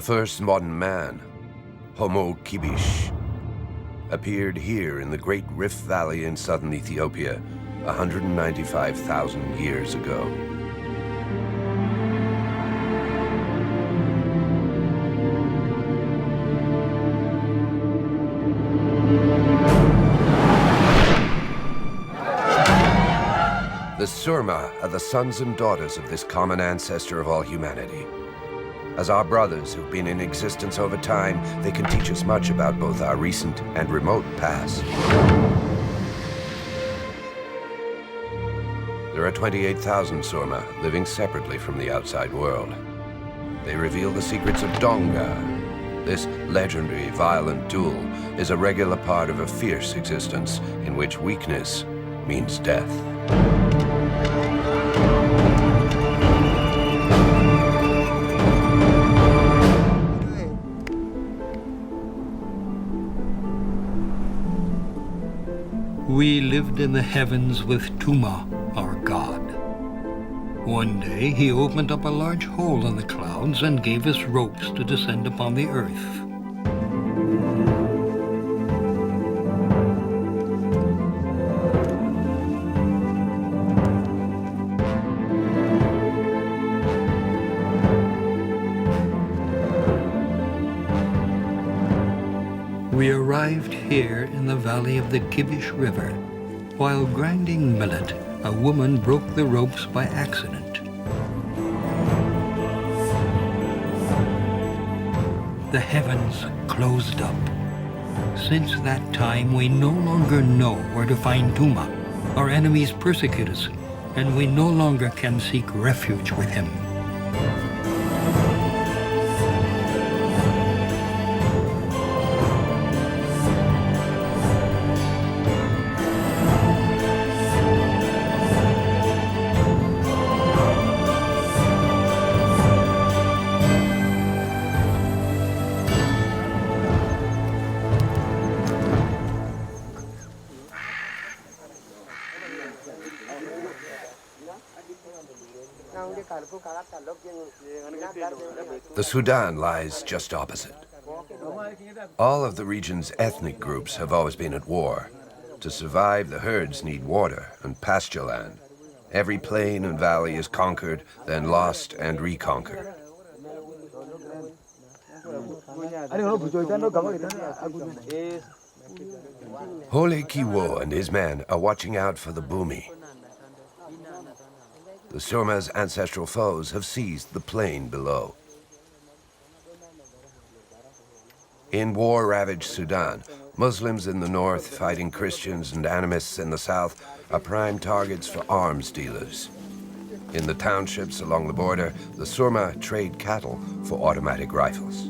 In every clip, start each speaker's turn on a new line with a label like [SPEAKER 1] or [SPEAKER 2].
[SPEAKER 1] first modern man, Homo kibish, appeared here in the Great Rift Valley in southern Ethiopia 195,000 years ago. The Surma are the sons and daughters of this common ancestor of all humanity. As our brothers who've been in existence over time, they can teach us much about both our recent and remote past. There are 28,000 Surma living separately from the outside world. They reveal the secrets of Donga. This legendary violent duel is a regular part of a fierce existence in which weakness means death.
[SPEAKER 2] We lived in the heavens with Tuma, our god. One day he opened up a large hole in the clouds and gave us ropes to descend upon the earth. We arrived here in the valley of the Kibish River. While grinding millet, a woman broke the ropes by accident. The heavens closed up. Since that time, we no longer know where to find Tuma. Our enemies persecute us, and we no longer can seek refuge with him.
[SPEAKER 1] The Sudan lies just opposite. All of the region's ethnic groups have always been at war. To survive, the herds need water and pasture land. Every plain and valley is conquered, then lost and reconquered. Hole Kiwo and his men are watching out for the Bumi. The Surma's ancestral foes have seized the plain below. In war-ravaged Sudan, Muslims in the north fighting Christians and animists in the south are prime targets for arms dealers. In the townships along the border, the Surma trade cattle for automatic rifles.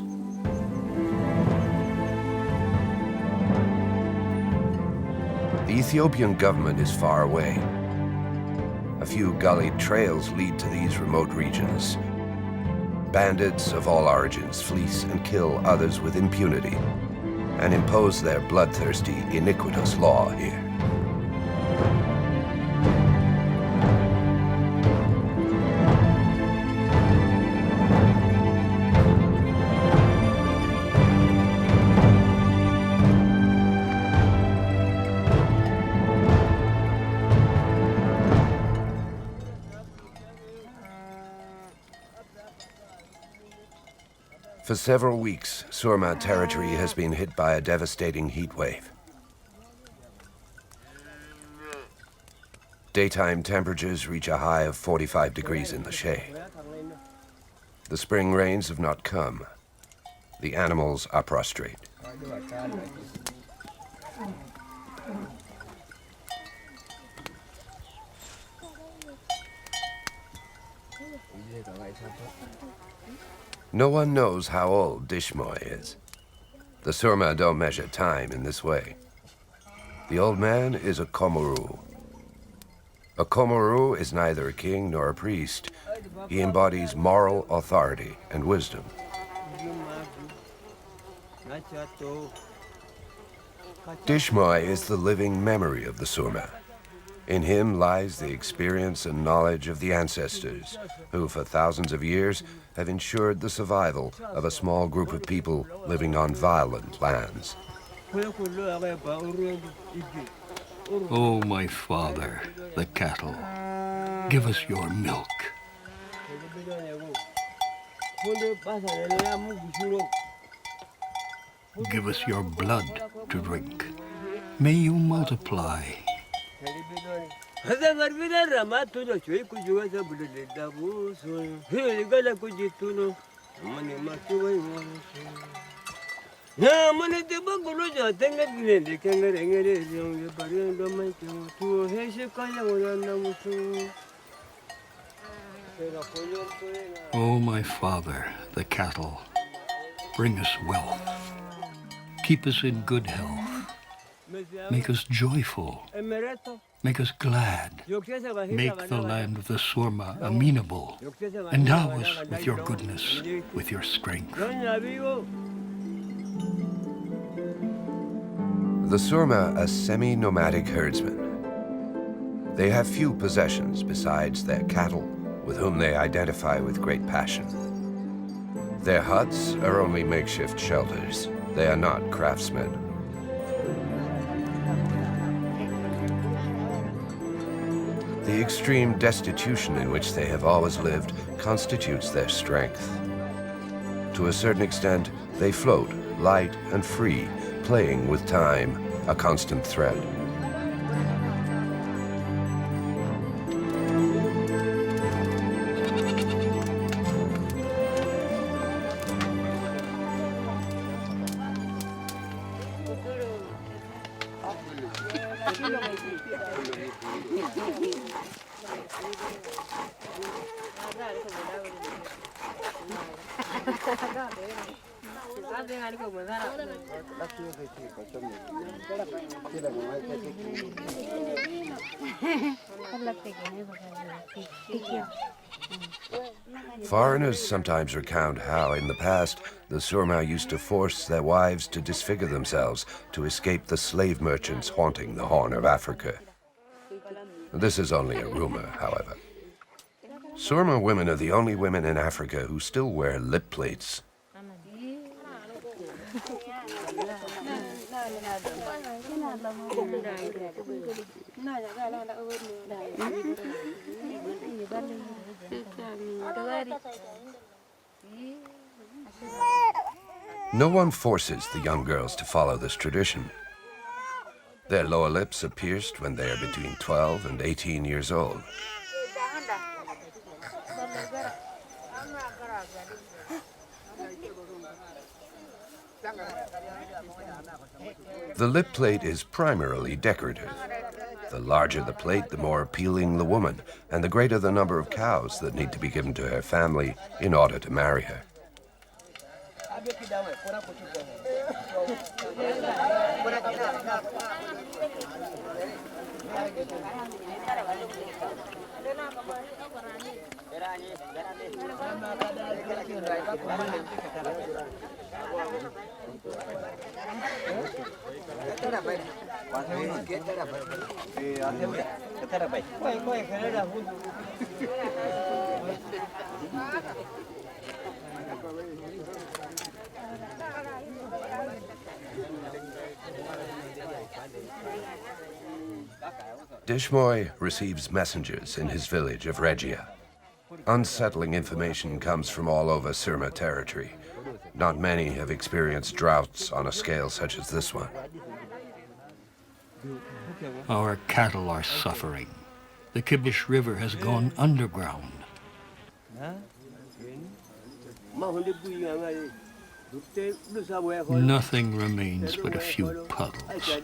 [SPEAKER 1] The Ethiopian government is far away. A few gullied trails lead to these remote regions. Bandits of all origins fleece and kill others with impunity and impose their bloodthirsty, iniquitous law here. For several weeks, Surma territory has been hit by a devastating heat wave. Daytime temperatures reach a high of 45 degrees in the shade. The spring rains have not come. The animals are prostrate. No one knows how old Dishmoy is. The Surma don't measure time in this way. The old man is a Komoru. A Komoru is neither a king nor a priest. He embodies moral authority and wisdom. Dishmoy is the living memory of the Surma. In him lies the experience and knowledge of the ancestors, who for thousands of years have ensured the survival of a small group of people living on violent lands.
[SPEAKER 2] Oh, my father, the cattle, give us your milk. Give us your blood to drink. May you multiply. Oh, my father, the cattle, bring us wealth. Keep us in good health. Make us joyful. Make us glad. Make the land of the Surma amenable. Endow us with your goodness, with your strength.
[SPEAKER 1] The Surma are semi-nomadic herdsmen. They have few possessions besides their cattle, with whom they identify with great passion. Their huts are only makeshift shelters. They are not craftsmen. The extreme destitution in which they have always lived constitutes their strength. To a certain extent, they float, light and free, playing with time, a constant thread. Foreigners sometimes recount how, in the past, the Surma used to force their wives to disfigure themselves to escape the slave merchants haunting the Horn of Africa. This is only a rumor, however. Surma women are the only women in Africa who still wear lip plates. No one forces the young girls to follow this tradition. Their lower lips are pierced when they are between 12 and 18 years old. The lip plate is primarily decorative. The larger the plate, the more appealing the woman, and the greater the number of cows that need to be given to her family in order to marry her. Dishmoy receives messengers in his village of Regia. Unsettling information comes from all over Surma territory. Not many have experienced droughts on a scale such as this one.
[SPEAKER 2] Our cattle are suffering. The Kibish River has gone underground. Nothing remains but a few puddles.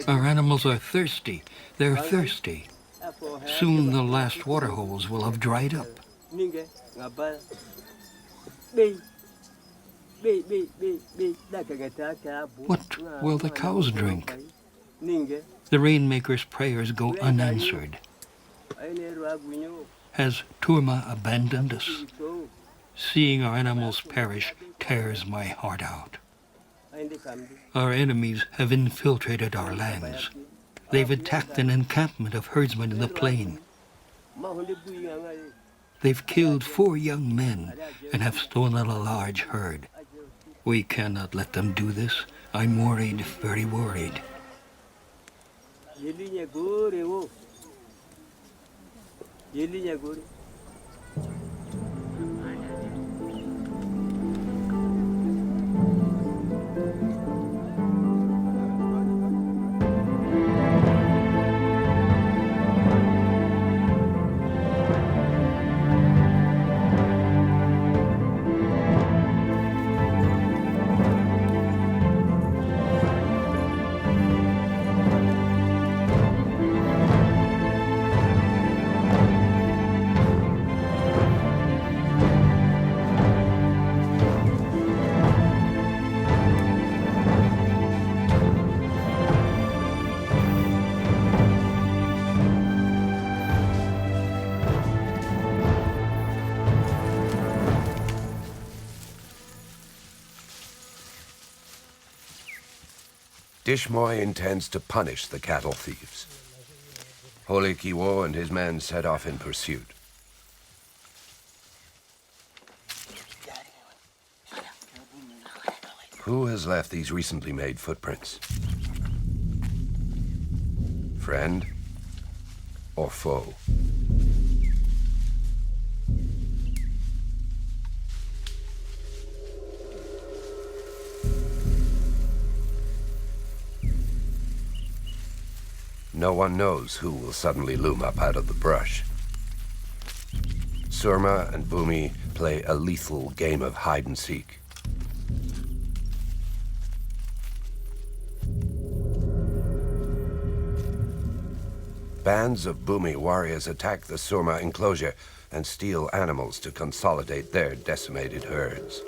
[SPEAKER 2] Our animals are thirsty. They're thirsty. Soon the last water holes will have dried up. What will the cows drink? The rainmaker's prayers go unanswered. Has Turma abandoned us? Seeing our animals perish tears my heart out. Our enemies have infiltrated our lands. They've attacked an encampment of herdsmen in the plain. They've killed 4 young men and have stolen a large herd. We cannot let them do this. I'm worried, very worried.
[SPEAKER 1] Dishmoy intends to punish the cattle thieves. Holy Kiwo and his men set off in pursuit. Who has left these recently made footprints? Friend or foe? No one knows who will suddenly loom up out of the brush. Surma and Bumi play a lethal game of hide-and-seek. Bands of Bumi warriors attack the Surma enclosure and steal animals to consolidate their decimated herds.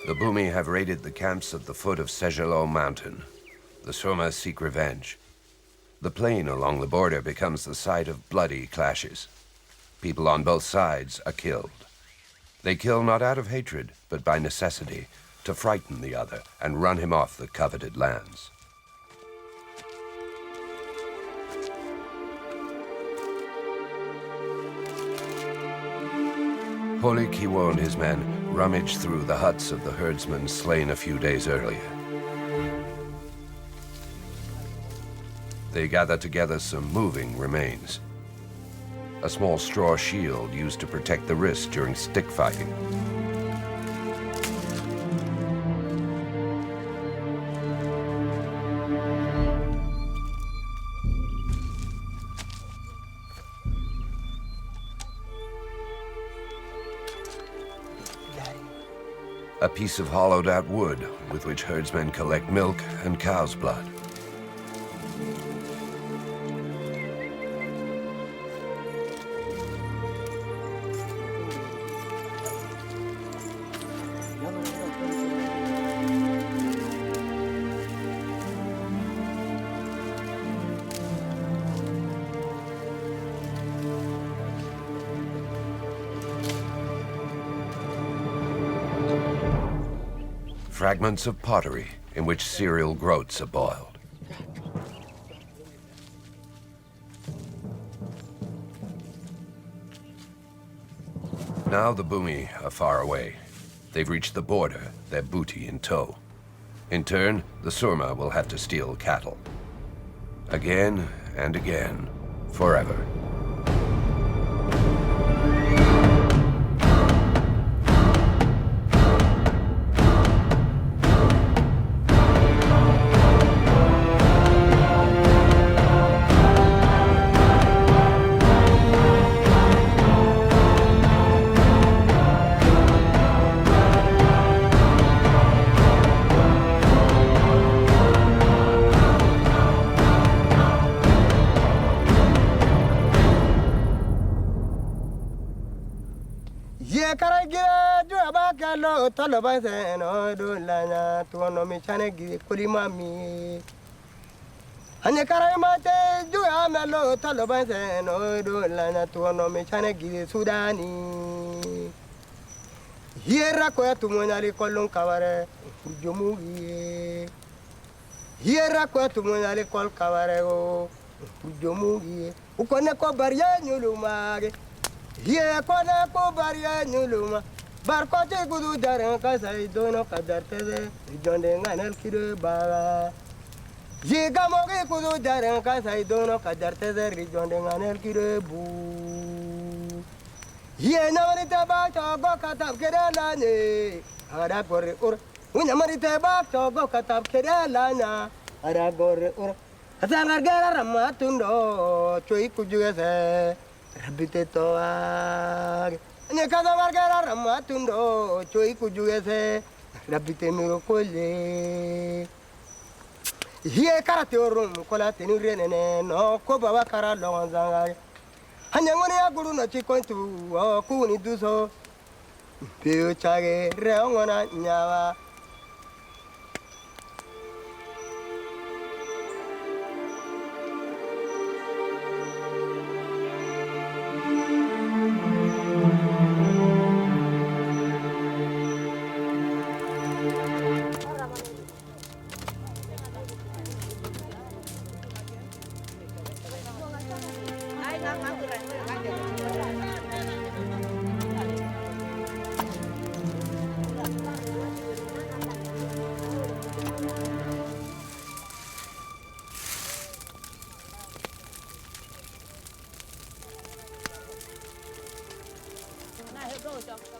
[SPEAKER 1] The Bumi have raided the camps at the foot of Sejalo Mountain. The Surma seek revenge. The plain along the border becomes the site of bloody clashes. People on both sides are killed. They kill not out of hatred, but by necessity, to frighten the other and run him off the coveted lands. Holy Kiwo and his men rummage through the huts of the herdsmen slain a few days earlier. They gather together some moving remains. A small straw shield used to protect the wrist during stick fighting. A piece of hollowed-out wood with which herdsmen collect milk and cow's blood. Fragments of pottery in which cereal groats are boiled. Now the Bumi are far away. They've reached the border, their booty in tow. In turn, the Surma will have to steal cattle. Again and again, forever.
[SPEAKER 3] Talabaseno do lanya tuono mi chanegi kulimami anya karamate ju amelo talabaseno do lanya tuono mi chanegi Sudani hiera ko tumonyali kolon kaware jumugi Hiera kwa tumunale kol kawarego. Ujomugi. Ukone ko barya nyulumage. Hiera kone ko barya nyuluma. Barkote kudu daran kasai dono kadarteze. Jonde nganel kire baga. Jiga mogi kudu daran kasai dono kadarteze. Jonde nganel kire bu. Hiera namanita ba chogo katab kere lanye. Ada gore ur. Unya marita ba chogo katab kere lanya. Ada gore ur. Asangar gara ramatundo. Choi kujugese. Rabite toag. Anya kasangar gara ramatundo. Choi kujugese. Rabite miro kole. Hiye karate orum kola tenu renene no ko baba kara lonzanga. Anya ngone ya guru no chikontu o kuni duso. Pio chage reongona nyawa.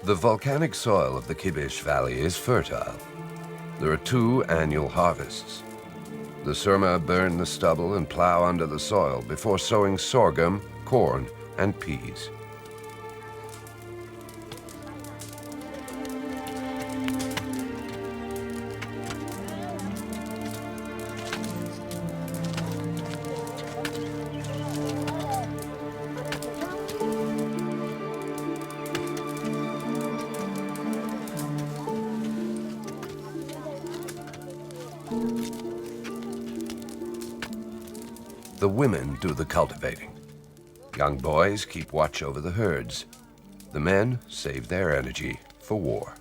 [SPEAKER 1] The volcanic soil of the Kibish Valley is fertile. There are 2 annual harvests. The Surma burn the stubble and plow under the soil before sowing sorghum, corn, and peas. The women do the cultivating. Young boys keep watch over the herds. The men save their energy for war.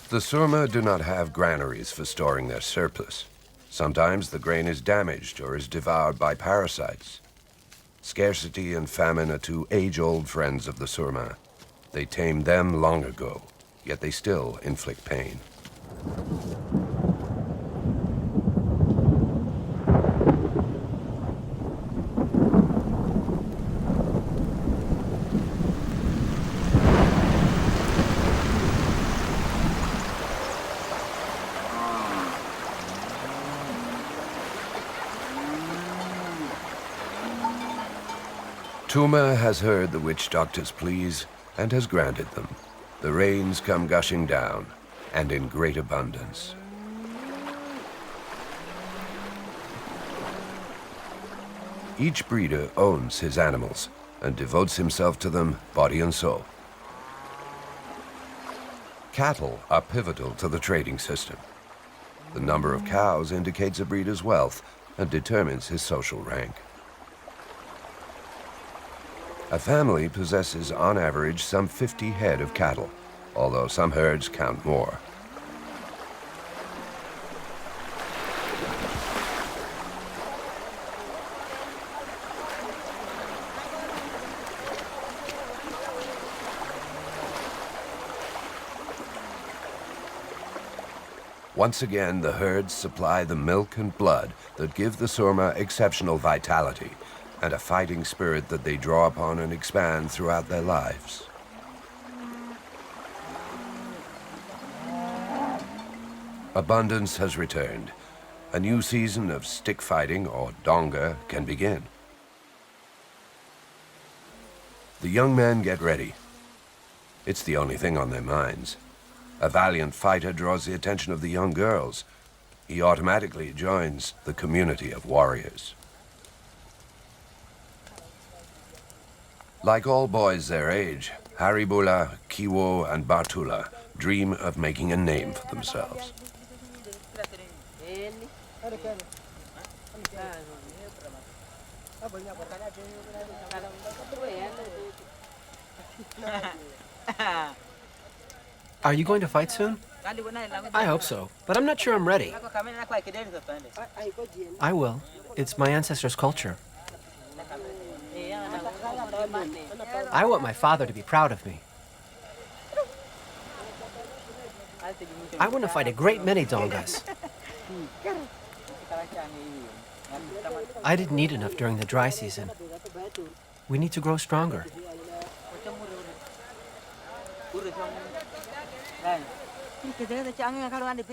[SPEAKER 1] The Surma do not have granaries for storing their surplus. Sometimes the grain is damaged or is devoured by parasites. Scarcity and famine are 2 age-old friends of the Surma. They tamed them long ago, yet they still inflict pain. Tuma has heard the witch doctor's pleas and has granted them. The rains come gushing down, and in great abundance. Each breeder owns his animals and devotes himself to them body and soul. Cattle are pivotal to the trading system. The number of cows indicates a breeder's wealth and determines his social rank. A family possesses, on average, some 50 head of cattle, although some herds count more. Once again, the herds supply the milk and blood that give the Surma exceptional vitality and a fighting spirit that they draw upon and expand throughout their lives. Abundance has returned. A new season of stick fighting, or donga, can begin. The young men get ready. It's the only thing on their minds. A valiant fighter draws the attention of the young girls. He automatically joins the community of warriors. Like all boys their age, Haribula, Kiwo, and Batula dream of making a name for themselves.
[SPEAKER 4] Are you going to fight soon? I hope so, but I'm not sure I'm ready. I will. It's my ancestors' culture. I want my father to be proud of me. I want to fight a great many Dongas. I didn't eat enough during the dry season. We need to grow stronger.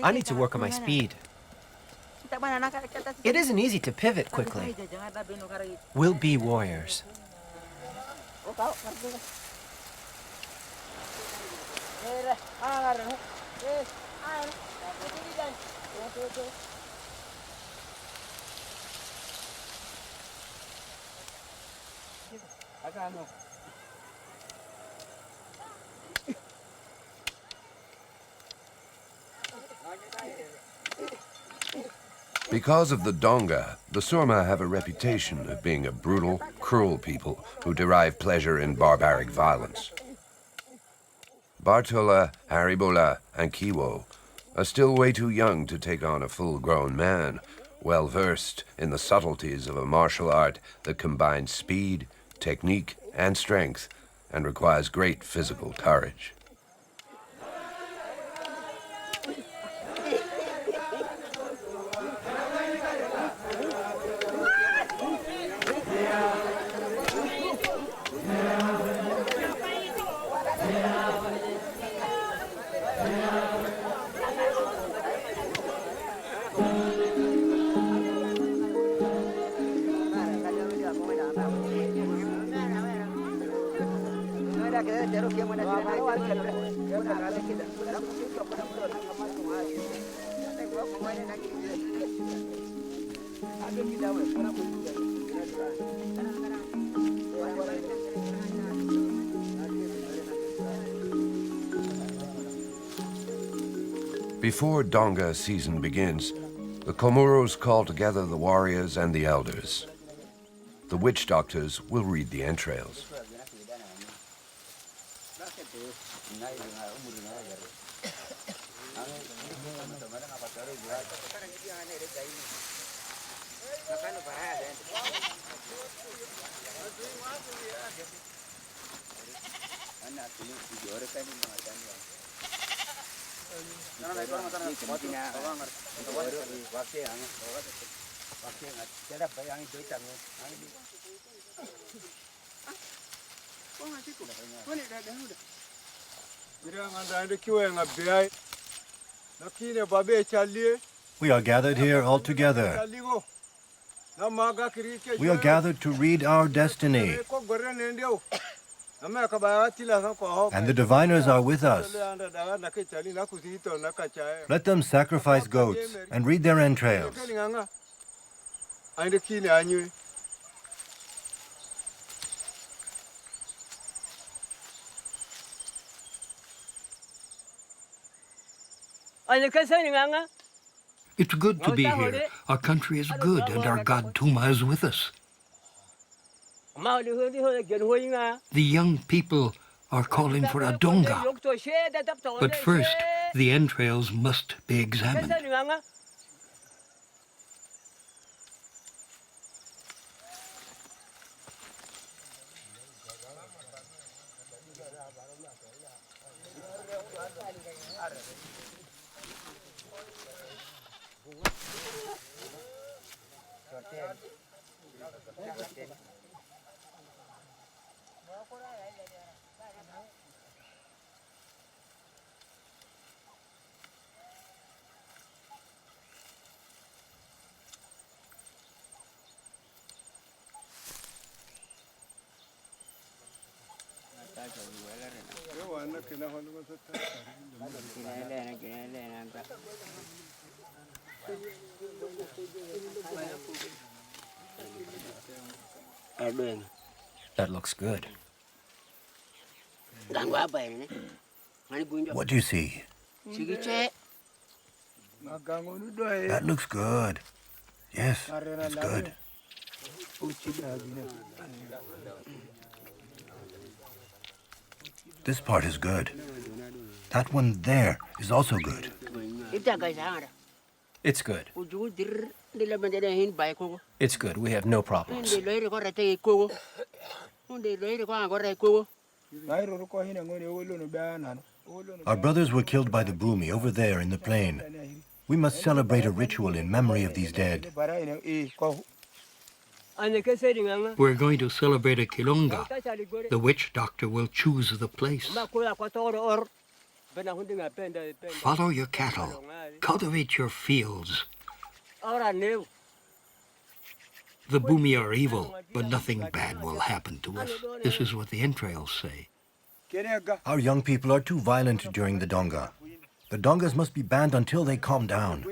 [SPEAKER 4] I need to work on my speed. It isn't easy to pivot quickly. We'll be warriors.
[SPEAKER 1] Because of the Donga, the Surma have a reputation of being a brutal, cruel people who derive pleasure in barbaric violence. Bartola, Haribola, and Kiwo are still way too young to take on a full-grown man, well-versed in the subtleties of a martial art that combines speed, technique, and strength, and requires great physical courage. Before Donga season begins, the Comoros call together the warriors and the elders. The witch doctors will read the entrails.
[SPEAKER 5] We are gathered here all together. We are gathered to read our destiny. And the diviners are with us. Let them sacrifice goats and read their entrails.
[SPEAKER 2] It's good to be here. Our country is good, and our god Tuma is with us. The young people are calling for a donga. But first, the entrails must be examined.
[SPEAKER 4] That looks good.
[SPEAKER 5] What do you see? That looks good. Yes, it's good. This part is good. That one there is also good.
[SPEAKER 4] It's good. It's good. We have no problems.
[SPEAKER 5] Our brothers were killed by the Bhumi over there in the plain. We must celebrate a ritual in memory of these dead.
[SPEAKER 2] We're going to celebrate a Kilunga. The witch doctor will choose the place. Follow your cattle. Cultivate your fields. The Bhumi are evil, but nothing bad will happen to us. This is what the entrails say.
[SPEAKER 5] Our young people are too violent during the Donga. The Dongas must be banned until they calm down.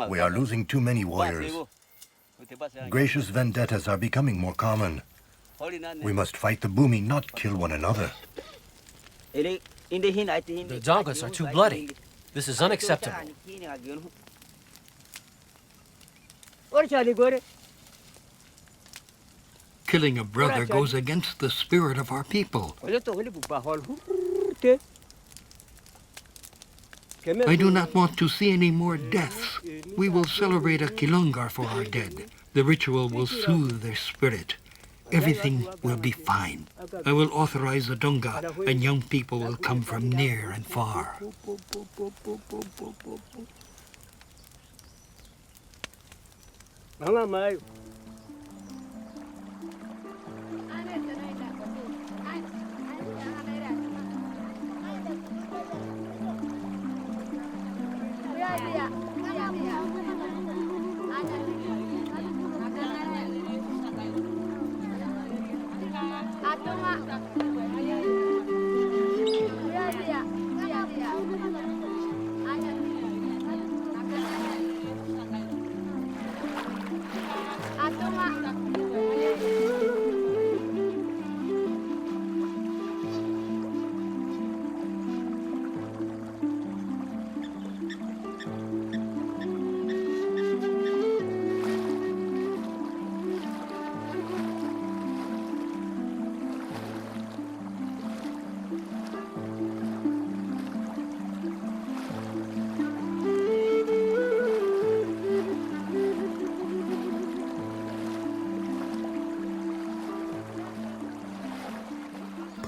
[SPEAKER 5] We are losing too many warriors. Gracious vendettas are becoming more common. We must fight the Bhumi, not kill one another.
[SPEAKER 4] The Dongas are too bloody. This is unacceptable.
[SPEAKER 2] Killing a brother goes against the spirit of our people. I do not want to see any more deaths. We will celebrate a Kilungar for our dead. The ritual will soothe their spirit. Everything will be fine. I will authorize the Dunga, and young people will come from near and far.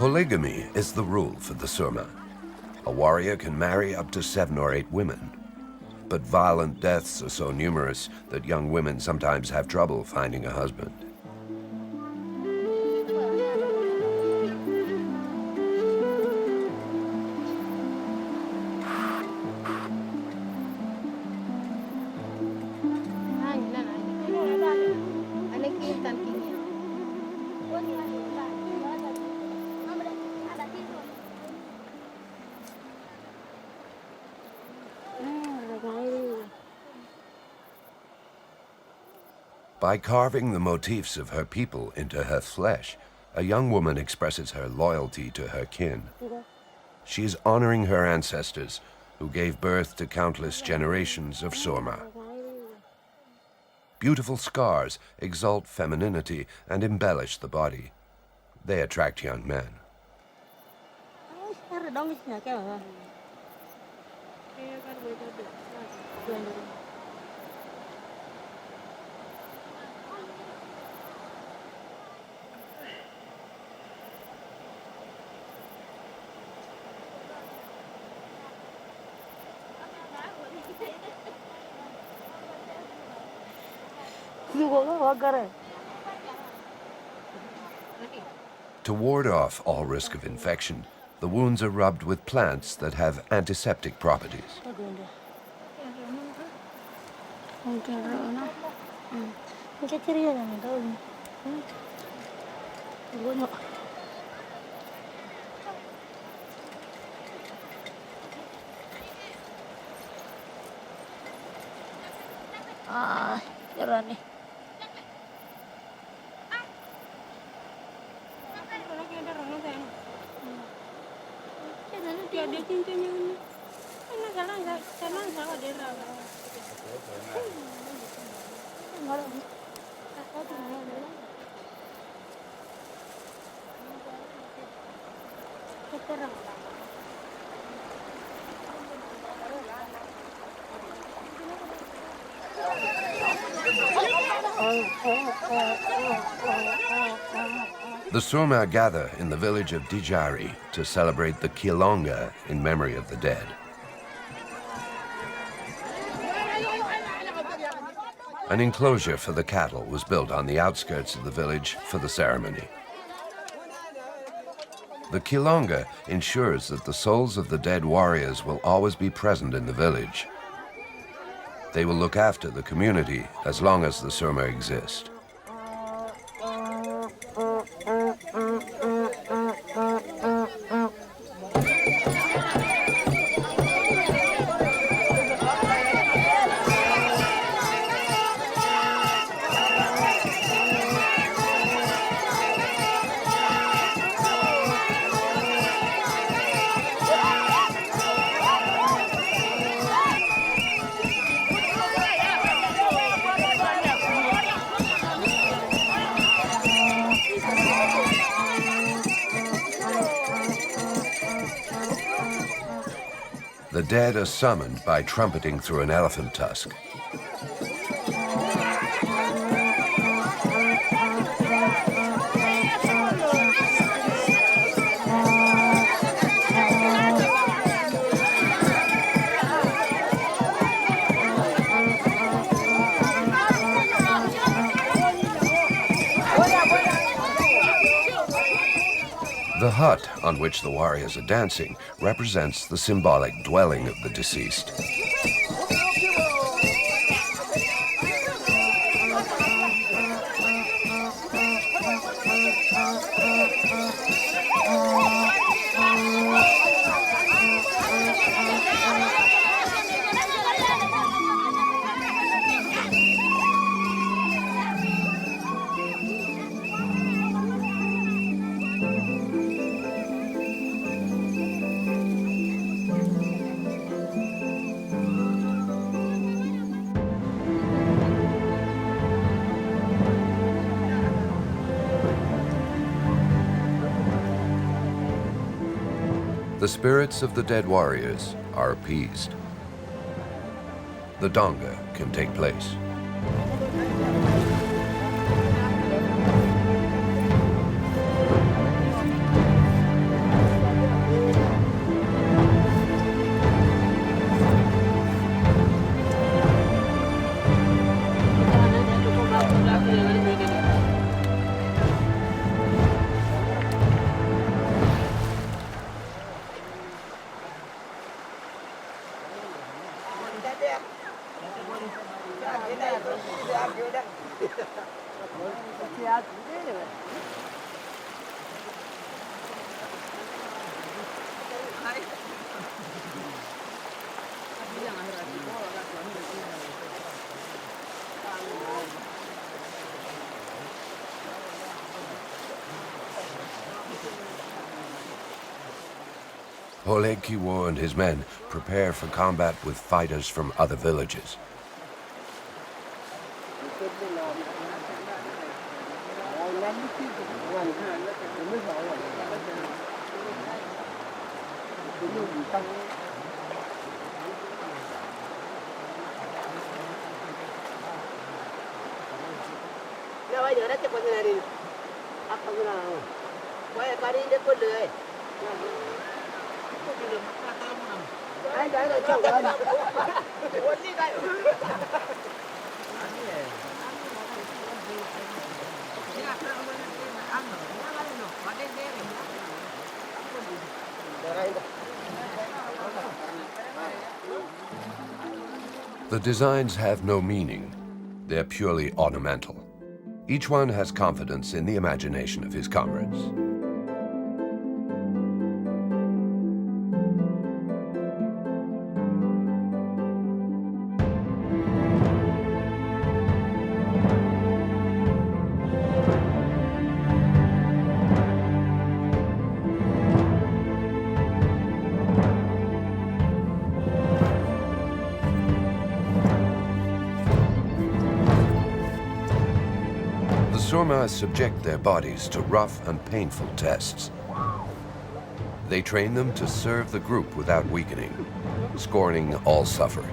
[SPEAKER 1] Polygamy is the rule for the Surma. A warrior can marry up to 7 or 8 women. But violent deaths are so numerous that young women sometimes have trouble finding a husband. By carving the motifs of her people into her flesh, a young woman expresses her loyalty to her kin. She is honoring her ancestors, who gave birth to countless generations of Surma. Beautiful scars exalt femininity and embellish the body. They attract young men. To ward off all risk of infection, the wounds are rubbed with plants that have antiseptic properties. The Surma gather in the village of Dijari to celebrate the Kilonga in memory of the dead. An enclosure for the cattle was built on the outskirts of the village for the ceremony. The Kilonga ensures that the souls of the dead warriors will always be present in the village. They will look after the community as long as the Surma exist. The dead are summoned by trumpeting through an elephant tusk. The hut on which the warriors are dancing represents the symbolic dwelling of the deceased. The spirits of the dead warriors are appeased. The donga can take place. Oleg Kiwo and his men prepare for combat with fighters from other villages. The designs have no meaning. They're purely ornamental. Each one has confidence in the imagination of his comrades. Surma subject their bodies to rough and painful tests. They train them to serve the group without weakening, scorning all suffering.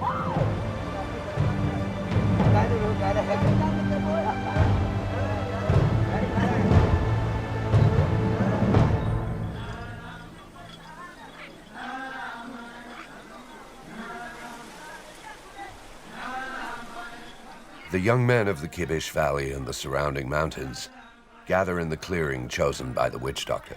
[SPEAKER 1] The young men of the Kibish Valley and the surrounding mountains gather in the clearing chosen by the witch doctor.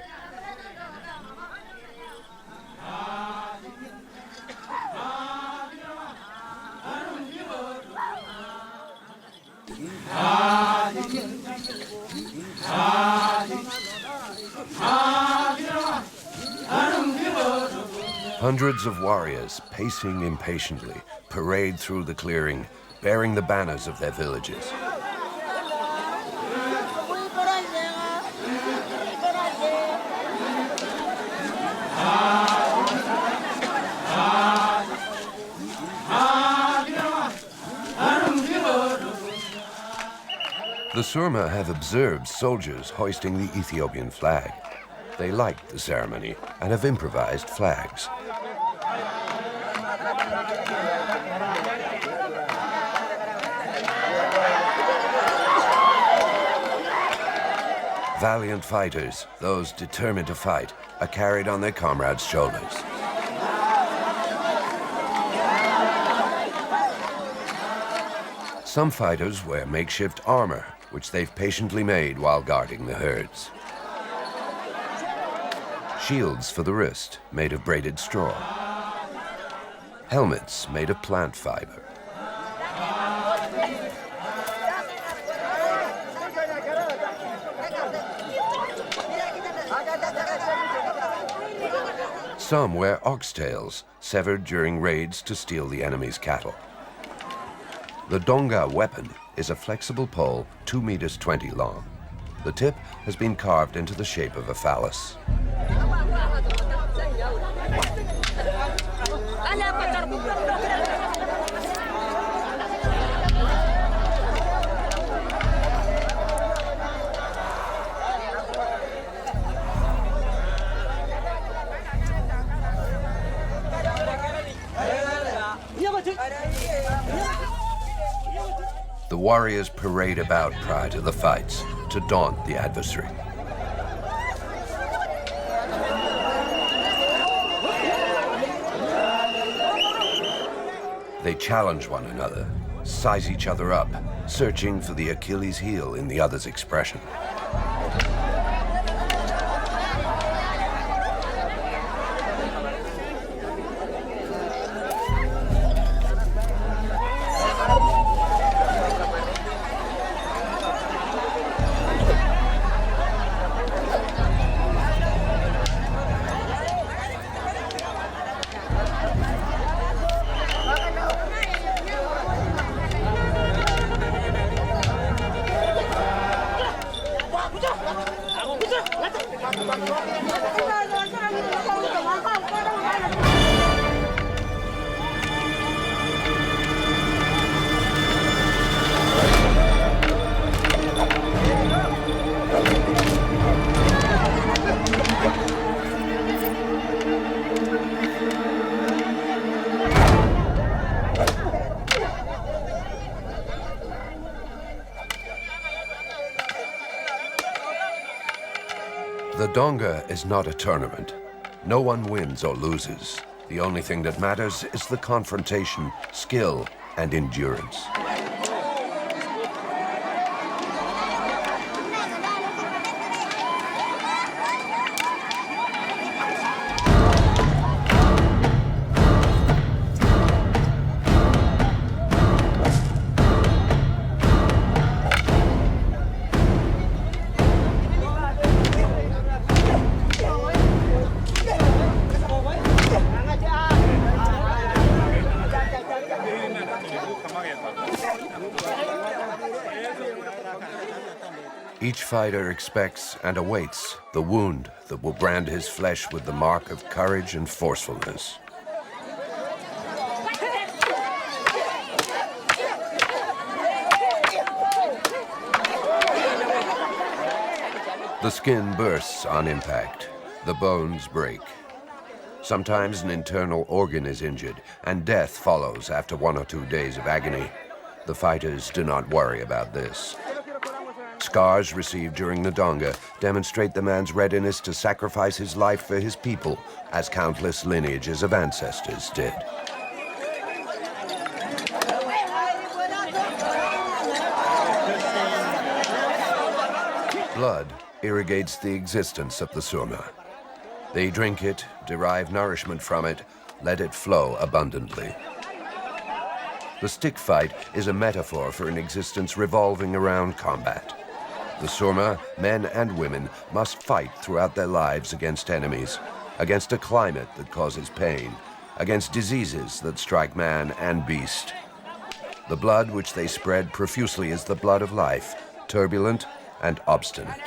[SPEAKER 1] Hundreds of warriors, pacing impatiently, parade through the clearing, bearing the banners of their villages. The Surma have observed soldiers hoisting the Ethiopian flag. They liked the ceremony and have improvised flags. Valiant fighters, those determined to fight, are carried on their comrades' shoulders. Some fighters wear makeshift armor, which they've patiently made while guarding the herds. Shields for the wrist, made of braided straw. Helmets made of plant fiber. Some wear oxtails, severed during raids to steal the enemy's cattle. The donga weapon is a flexible pole 2 meters 20 long. The tip has been carved into the shape of a phallus. The warriors parade about prior to the fights to daunt the adversary. They challenge one another, size each other up, searching for the Achilles heel in the other's expression. The donga is not a tournament. No one wins or loses. The only thing that matters is the confrontation, skill, and endurance. Each fighter expects and awaits the wound that will brand his flesh with the mark of courage and forcefulness. The skin bursts on impact. The bones break. Sometimes an internal organ is injured, and death follows after 1 or 2 days of agony. The fighters do not worry about this. Scars received during the Donga demonstrate the man's readiness to sacrifice his life for his people, as countless lineages of ancestors did. Blood irrigates the existence of the Surma. They drink it, derive nourishment from it, let it flow abundantly. The stick fight is a metaphor for an existence revolving around combat. The Surma, men and women, must fight throughout their lives against enemies, against a climate that causes pain, against diseases that strike man and beast. The blood which they spread profusely is the blood of life, turbulent and obstinate.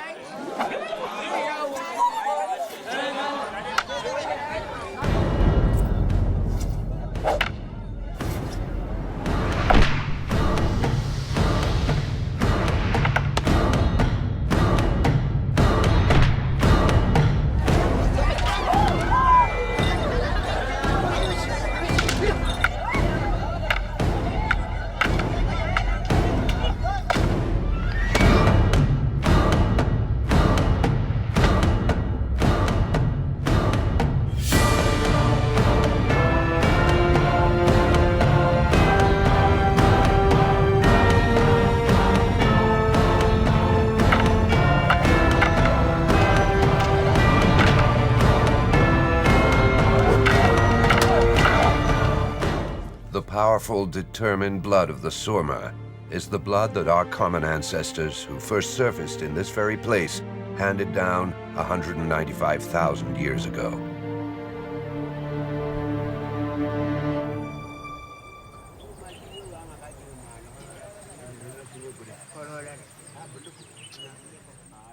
[SPEAKER 1] The powerful, determined blood of the Surma is the blood that our common ancestors, who first surfaced in this very place, handed down 195,000 years ago.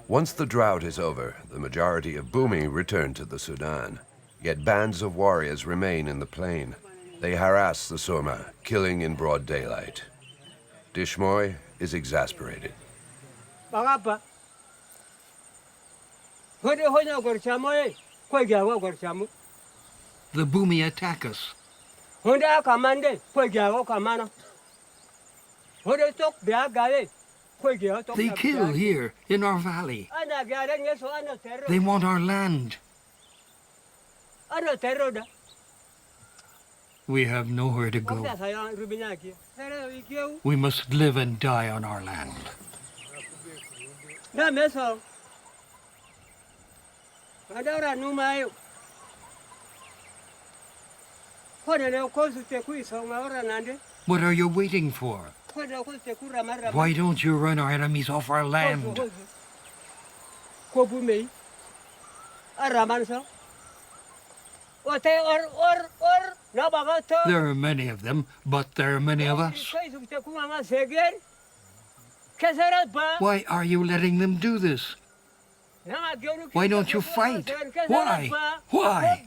[SPEAKER 1] Once the drought is over, the majority of Bumi return to the Sudan. Yet bands of warriors remain in the plain. They harass the Surma, killing in broad daylight. Dishmoy is exasperated.
[SPEAKER 3] The
[SPEAKER 2] Bumi attack us. They kill here, in our valley. They want our land. We have nowhere to go. We must live and die on our land. What are you waiting for? Why don't you run our enemies off our land? There are many of them, but there are many of us. Why are you letting them do this? Why don't you fight? Why? Why?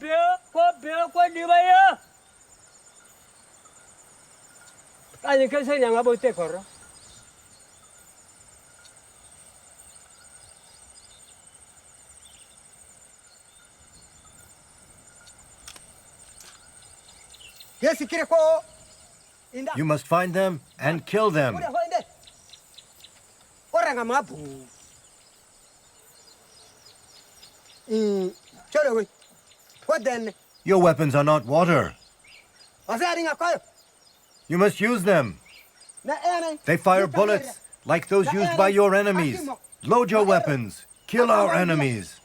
[SPEAKER 5] You must find them and kill them. Your weapons are not water. You must use them. They fire bullets like those used by your enemies. Load your weapons. Kill our enemies.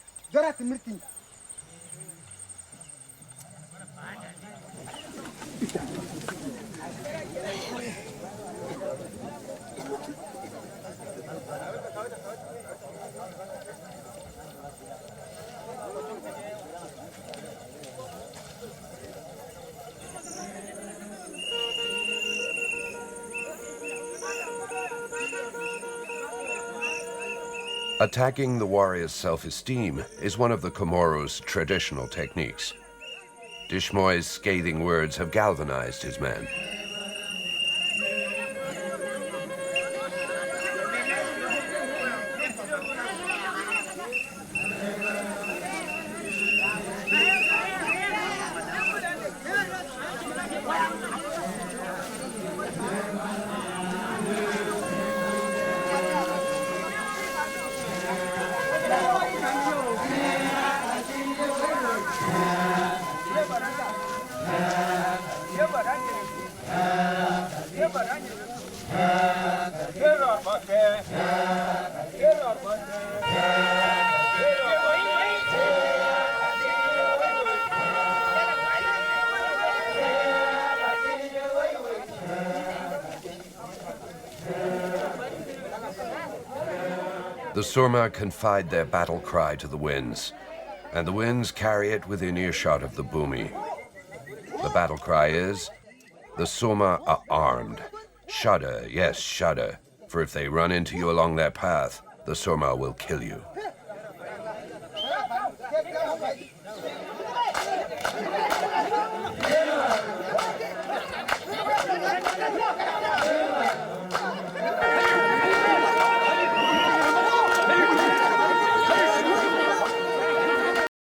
[SPEAKER 1] Attacking the warrior's self-esteem is one of the Comoros' traditional techniques. Dishmoy's scathing words have galvanized his men. The Surma confide their battle cry to the winds, and the winds carry it within earshot of the Bhumi. The battle cry is, the Surma are armed. Shudder, yes, shudder, for if they run into you along their path, the Surma will kill you.